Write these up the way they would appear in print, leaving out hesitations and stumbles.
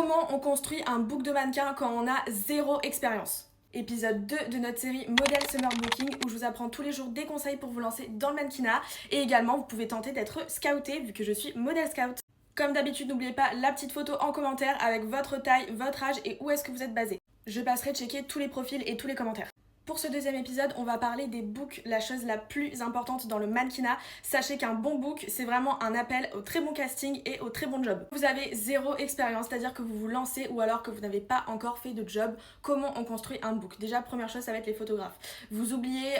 Comment on construit un book de mannequin quand on a zéro expérience? Épisode 2 de notre série Model Summer Booking où je vous apprends tous les jours des conseils pour vous lancer dans le mannequinat et également vous pouvez tenter d'être scouté vu que je suis modèle scout. Comme d'habitude, n'oubliez pas la petite photo en commentaire avec votre taille, votre âge et où est-ce que vous êtes basé. Je passerai checker tous les profils et tous les commentaires. Pour ce deuxième épisode, on va parler des books, la chose la plus importante dans le mannequinat. Sachez qu'un bon book, c'est vraiment un appel au très bon casting et au très bon job. Vous avez zéro expérience, c'est-à-dire que vous vous lancez ou alors que vous n'avez pas encore fait de job. Comment on construit un book? Déjà, première chose, ça va être les photographes. Vous oubliez,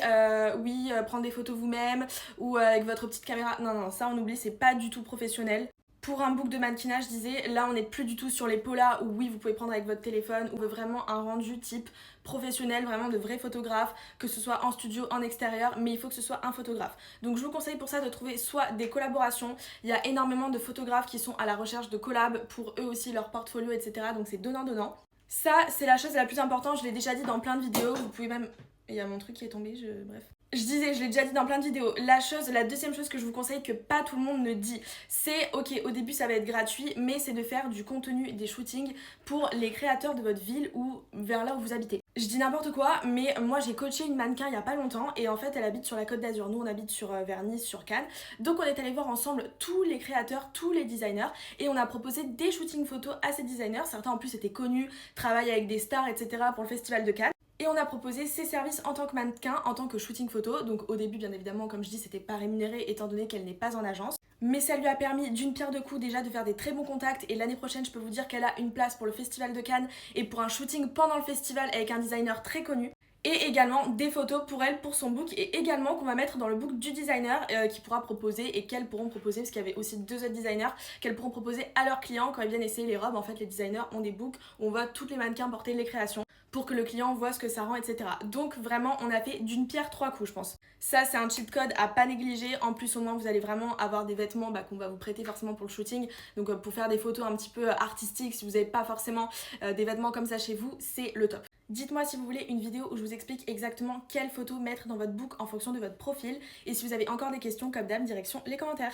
prendre des photos vous-même ou avec votre petite caméra. Non, ça on oublie, c'est pas du tout professionnel. Pour un book de mannequinat, je disais, là on n'est plus du tout sur les polas où oui vous pouvez prendre avec votre téléphone, ou vraiment un rendu type professionnel, vraiment de vrais photographes, que ce soit en studio, en extérieur, mais il faut que ce soit un photographe. Donc je vous conseille pour ça de trouver soit des collaborations, il y a énormément de photographes qui sont à la recherche de collabs pour eux aussi leur portfolio, etc. Donc c'est donnant-donnant. Ça c'est la chose la plus importante, je l'ai déjà dit dans plein de vidéos, vous pouvez même... Il y a mon truc qui est tombé, bref. Je disais, je l'ai déjà dit dans plein de vidéos, la deuxième chose que je vous conseille que pas tout le monde ne dit, c'est ok, au début ça va être gratuit, mais c'est de faire du contenu, des shootings pour les créateurs de votre ville ou vers là où vous habitez. Je dis n'importe quoi, mais moi j'ai coaché une mannequin il y a pas longtemps et en fait elle habite sur la Côte d'Azur, nous on habite vers Nice, sur Cannes, donc on est allé voir ensemble tous les créateurs, tous les designers et on a proposé des shootings photos à ces designers, certains en plus étaient connus, travaillent avec des stars, etc. pour le festival de Cannes. Et on a proposé ces services en tant que mannequin, en tant que shooting photo. Donc au début, bien évidemment, comme je dis, c'était pas rémunéré étant donné qu'elle n'est pas en agence. Mais ça lui a permis d'une pierre deux coups déjà de faire des très bons contacts. Et l'année prochaine, je peux vous dire qu'elle a une place pour le festival de Cannes et pour un shooting pendant le festival avec un designer très connu. Et également des photos pour elle, pour son book, et également qu'on va mettre dans le book du designer qui pourra proposer et qu'elles pourront proposer, parce qu'il y avait aussi deux autres designers qu'elles pourront proposer à leurs clients quand ils viennent essayer les robes. En fait, les designers ont des books où on voit toutes les mannequins porter les créations pour que le client voit ce que ça rend, etc. Donc vraiment, on a fait d'une pierre trois coups, je pense. Ça, c'est un cheat code à pas négliger. En plus, au moins, vous allez vraiment avoir des vêtements qu'on va vous prêter forcément pour le shooting. Donc pour faire des photos un petit peu artistiques, si vous n'avez pas forcément des vêtements comme ça chez vous, c'est le top. Dites-moi si vous voulez une vidéo où je vous explique exactement quelle photo mettre dans votre book en fonction de votre profil. Et si vous avez encore des questions, comme d'hab, direction les commentaires.